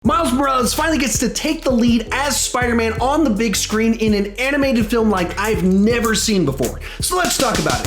Miles Morales finally gets to take the lead as Spider-Man on the big screen in an animated film like I've never seen before. So let's talk about it.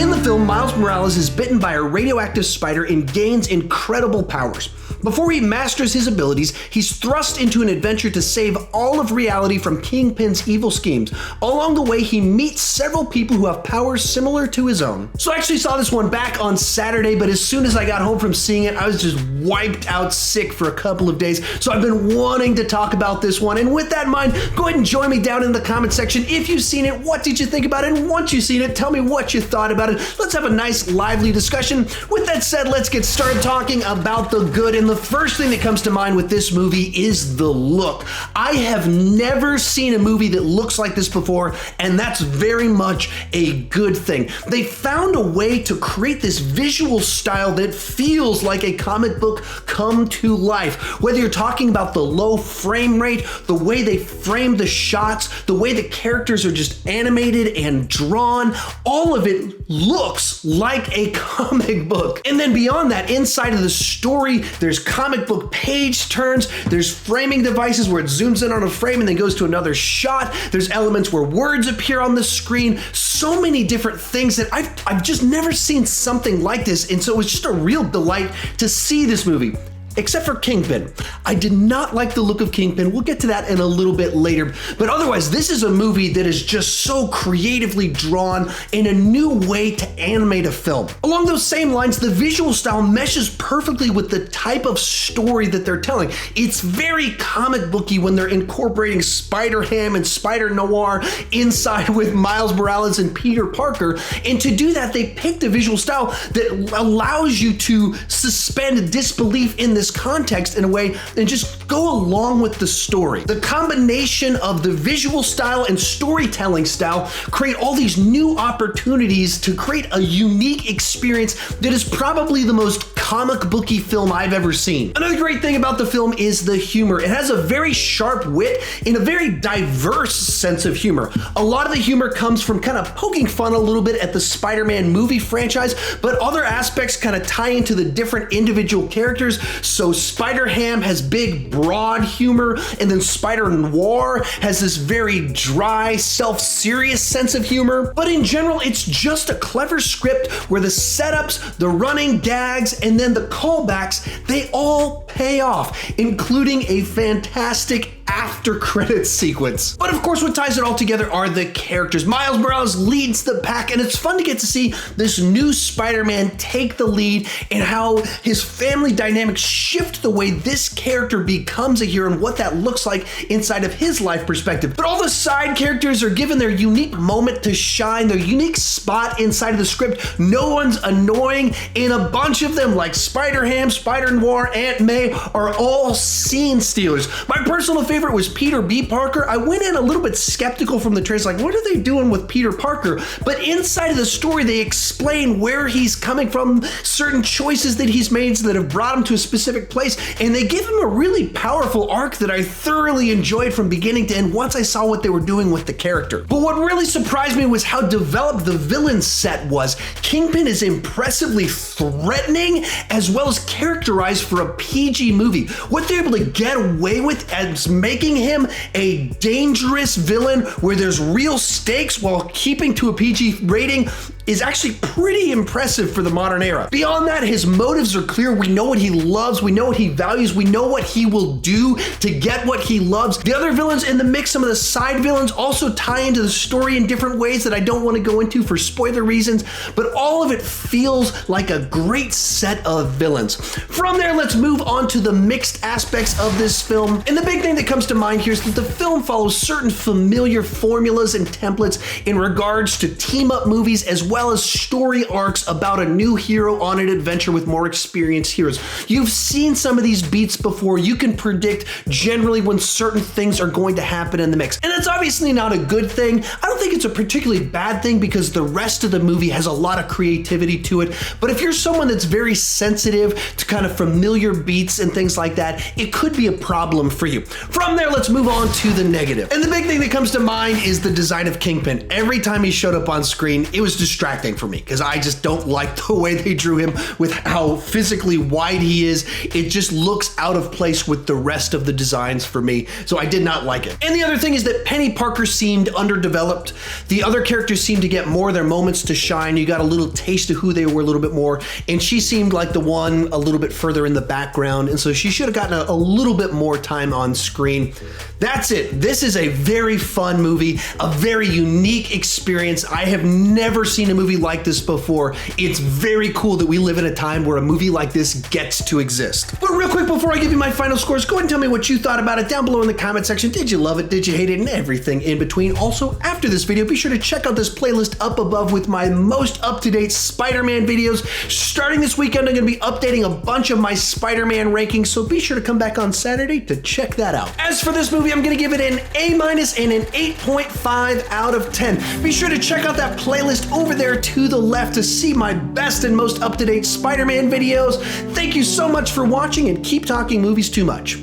In the film, Miles Morales is bitten by a radioactive spider and gains incredible powers. Before he masters his abilities, he's thrust into an adventure to save all of reality from Kingpin's evil schemes. Along the way, he meets several people who have powers similar to his own. So I actually saw this one back on Saturday, but as soon as I got home from seeing it, I was just wiped out sick for a couple of days. So I've been wanting to talk about this one. And with that in mind, go ahead and join me down in the comment section. If you've seen it, what did you think about it? And once you've seen it, tell me what you thought about it. Let's have a nice, lively discussion. With that said, let's get started talking about the good. And the first thing that comes to mind with this movie is the look. I have never seen a movie that looks like this before, and that's very much a good thing. They found a way to create this visual style that feels like a comic book come to life. Whether you're talking about the low frame rate, the way they frame the shots, the way the characters are just animated and drawn, all of it looks like a comic book. And then beyond that, inside of the story, there's comic book page turns, there's framing devices where it zooms in on a frame and then goes to another shot, there's elements where words appear on the screen, so many different things that I've just never seen something like this, and so it was just a real delight to see this movie. Except for Kingpin. I did not like the look of Kingpin. We'll get to that in a little bit later. But otherwise, this is a movie that is just so creatively drawn in a new way to animate a film. Along those same lines, the visual style meshes perfectly with the type of story that they're telling. It's very comic booky when they're incorporating Spider-Ham and Spider-Noir inside with Miles Morales and Peter Parker. And to do that, they picked a visual style that allows you to suspend disbelief in this context in a way and just go along with the story. The combination of the visual style and storytelling style create all these new opportunities to create a unique experience that is probably the most comic booky film I've ever seen. Another great thing about the film is the humor. It has a very sharp wit and a very diverse sense of humor. A lot of the humor comes from kind of poking fun a little bit at the Spider-Man movie franchise, but other aspects kind of tie into the different individual characters. So Spider-Ham has big, broad humor, and then Spider-Noir has this very dry, self-serious sense of humor. But in general, it's just a clever script where the setups, the running gags, and then the callbacks, they all pay off, including a fantastic after credits sequence. But of course, what ties it all together are the characters. Miles Morales leads the pack, and it's fun to get to see this new Spider-Man take the lead and how his family dynamics shift the way this character becomes a hero and what that looks like inside of his life perspective. But all the side characters are given their unique moment to shine, their unique spot inside of the script. No one's annoying, and a bunch of them, like Spider-Ham, Spider-Noir, Aunt May, are all scene stealers. My personal favorite was Peter B. Parker. I went in a little bit skeptical from the trailers, like, what are they doing with Peter Parker? But inside of the story, they explain where he's coming from, certain choices that he's made that have brought him to a specific place, and they give him a really powerful arc that I thoroughly enjoyed from beginning to end once I saw what they were doing with the character. But what really surprised me was how developed the villain set was. Kingpin is impressively threatening as well as characterized for a PG movie. What they're able to get away with as making him a dangerous villain where there's real stakes while keeping to a PG rating is actually pretty impressive for the modern era. Beyond that, his motives are clear. We know what he loves, we know what he values, we know what he will do to get what he loves. The other villains in the mix, some of the side villains, also tie into the story in different ways that I don't want to go into for spoiler reasons, but all of it feels like a great set of villains. From there, let's move on to the mixed aspects of this film. And the big thing that comes to mind here is that the film follows certain familiar formulas and templates in regards to team-up movies as well as story arcs about a new hero on an adventure with more experienced heroes. You've seen some of these beats before. You can predict generally when certain things are going to happen in the mix. And that's obviously not a good thing. I don't think it's a particularly bad thing because the rest of the movie has a lot of creativity to it. But if you're someone that's very sensitive to kind of familiar beats and things like that, it could be a problem for you. From there, let's move on to the negative. And the big thing that comes to mind is the design of Kingpin. Every time he showed up on screen, it was distracting distracting for me because I just don't like the way they drew him with how physically wide he is. It just looks out of place with the rest of the designs for me, so I did not like it. And the other thing is that Penny Parker seemed underdeveloped. The other characters seemed to get more of their moments to shine. You got a little taste of who they were a little bit more, and she seemed like the one a little bit further in the background, and so she should have gotten a little bit more time on screen. That's it. This is a very fun movie, a very unique experience. I have never seen a movie like this before. It's very cool that we live in a time where a movie like this gets to exist. But real quick, before I give you my final scores, go ahead and tell me what you thought about it down below in the comment section. Did you love it? Did you hate it? And everything in between. Also, after this video, be sure to check out this playlist up above with my most up-to-date Spider-Man videos. Starting this weekend, I'm going to be updating a bunch of my Spider-Man rankings, so be sure to come back on Saturday to check that out. As for this movie, I'm going to give it an A- and an 8.5 out of 10. Be sure to check out that playlist over there to the left to see my best and most up-to-date Spider-Man videos. Thank you so much for watching, and keep talking movies too much.